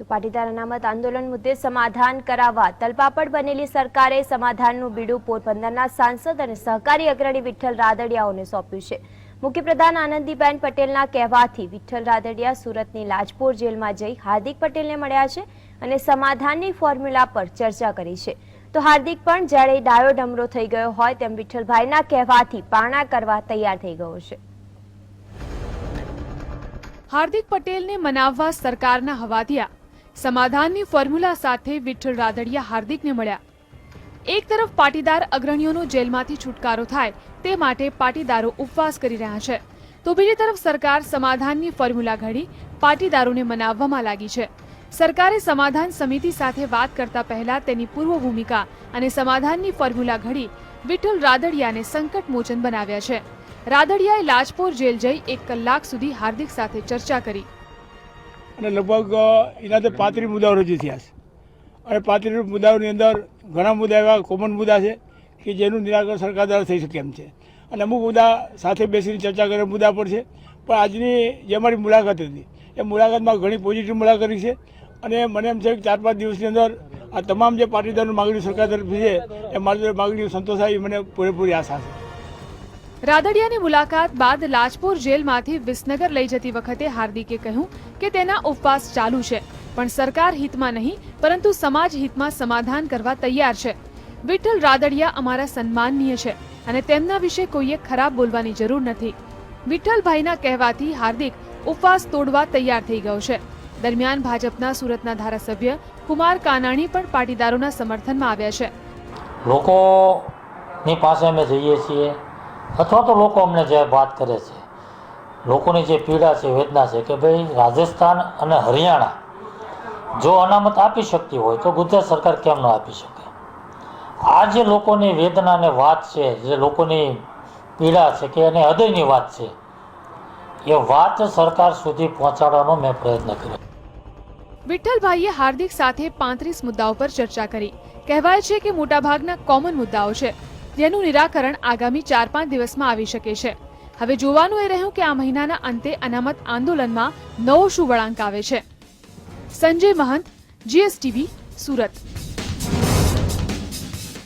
તો પાટીદાર અનામત આંદોલન મુદ્દે સમાધાન કરાવવા તલપાપડ બનેલી સરકારે સમાધાનનું બીડું પોરબંદરના સાંસદ અને સહકારી અગ્રણી વિઠ્ઠલ રાદડિયાઓને સોંપ્યું છે। મુખ્યપ્રધાન આનંદીબેન પટેલના કહેવાથી વિઠ્ઠલ રાદડિયા સુરતની લાજપોર જેલમાં જઈ હાર્દિક પટેલને મળ્યા છે અને સમાધાનની ફોર્મ્યુલા પર ચર્ચા કરી છે। તો હાર્દિક પણ જ્યારે ડાયો ડમરો થઈ ગયો હોય તેમ વિઠ્ઠલભાઈના કહેવાથી પારણા કરવા તૈયાર થઈ ગયો છે। હાર્દિક પટેલને મનાવવા સરકારના હવાધિયા સમાધાનની ફોર્મ્યુલા સાથે વિઠ્ઠલ રાદડિયા હાર્દિકને મળ્યા। એક તરફ પાટીદાર અગ્રણીઓનો જેલમાંથી છુટકારો થાય તે માટે પાટીદારો ઉપવાસ કરી રહ્યા છે, તો બીજી તરફ સરકાર સમાધાનની ફોર્મ્યુલા ઘડી પાટીદારોને મનાવવામાં લાગી છે। સરકારે સમાધાન સમિતિ સાથે વાત કરતા પહેલા તેની પૂર્વ ભૂમિકા અને સમાધાનની ફોર્મ્યુલા ઘડી વિઠ્ઠલ રાદડિયાને સંકટમોચન બનાવ્યા છે। રાદડિયાએ લાજપોર જેલ જઈ 1 કલાક સુધી હાર્દિક સાથે ચર્ચા કરી અને લગભગ એનાથી 35 મુદ્દાઓ રજૂ થયા છે અને 35 મુદ્દાઓની અંદર ઘણા મુદ્દા એવા કોમન મુદ્દા છે કે જેનું નિરાકરણ સરકાર દ્વારા થઈ શકે એમ છે અને અમુક મુદ્દા સાથે બેસીને ચર્ચા કરે મુદ્દા પર છે। પણ આજની જે અમારી મુલાકાત હતી એ મુલાકાતમાં ઘણી પોઝિટિવ મુલાકાત છે અને મને એમ છે કે 4-5 દિવસની અંદર આ તમામ જે પાટીદારોની માગણી સરકાર તરફથી છે એ મારી માગણીઓ સંતોષાય મને પૂરેપૂરી આશા છે। રાદડિયાની મુલાકાત બાદ લાજપોર જેલમાંથી વિસનગર લઈ જતી વખતે હાર્દિકે કહ્યું કે તેના ઉપવાસ ચાલુ છે, પણ સરકાર હિતમાં નહીં પરંતુ સમાજ હિતમાં સમાધાન કરવા તૈયાર છે। વિઠ્ઠલ રાદડિયા અમારા સન્માનનીય છે અને તેમના વિશે કોઈએ ખરાબ બોલવાની જરૂર નથી। વિઠ્ઠલભાઈના કહેવાથી હાર્દિક ઉપવાસ તોડવા તૈયાર થઈ ગયો છે। દરમિયાન ભાજપના સુરતના ધારાસભ્ય કુમાર કાનાણી પણ પાટીદારોના સમર્થનમાં આવ્યા છે। લોકોની પાસે અમે જઈએ છીએ અથવા તો લોકો અમને જે વાત કરે છે, લોકોની જે પીડા છે, વેદના છે કે ભાઈ રાજસ્થાન અને હરિયાણા જો અનામત આપી શકતી હોય તો ગુજરાત સરકાર કેમ ન આપી શકે। આ જે લોકોની વેદના અને વાત છે, જે લોકોની પીડા છે કે એને હૃદયની વાત છે, એ વાત સરકાર સુધી પહોંચાડવાનો મેં પ્રયત્ન કર્યો। વિઠ્ઠલભાઈએ હાર્દિક સાથે 35 મુદ્દાઓ પર ચર્ચા કરી। કહેવાય છે કે મોટાભાગના કોમન મુદ્દાઓ છે જેનું નિરાકરણ આગામી 4-5 દિવસમાં આવી શકે છે। હવે જોવાનું એ રહ્યું કે આ મહિનાના અંતે અનામત આંદોલનમાં નવો શું વળાંક આવે છે। સંજય મહંત, GSTV, સુરત।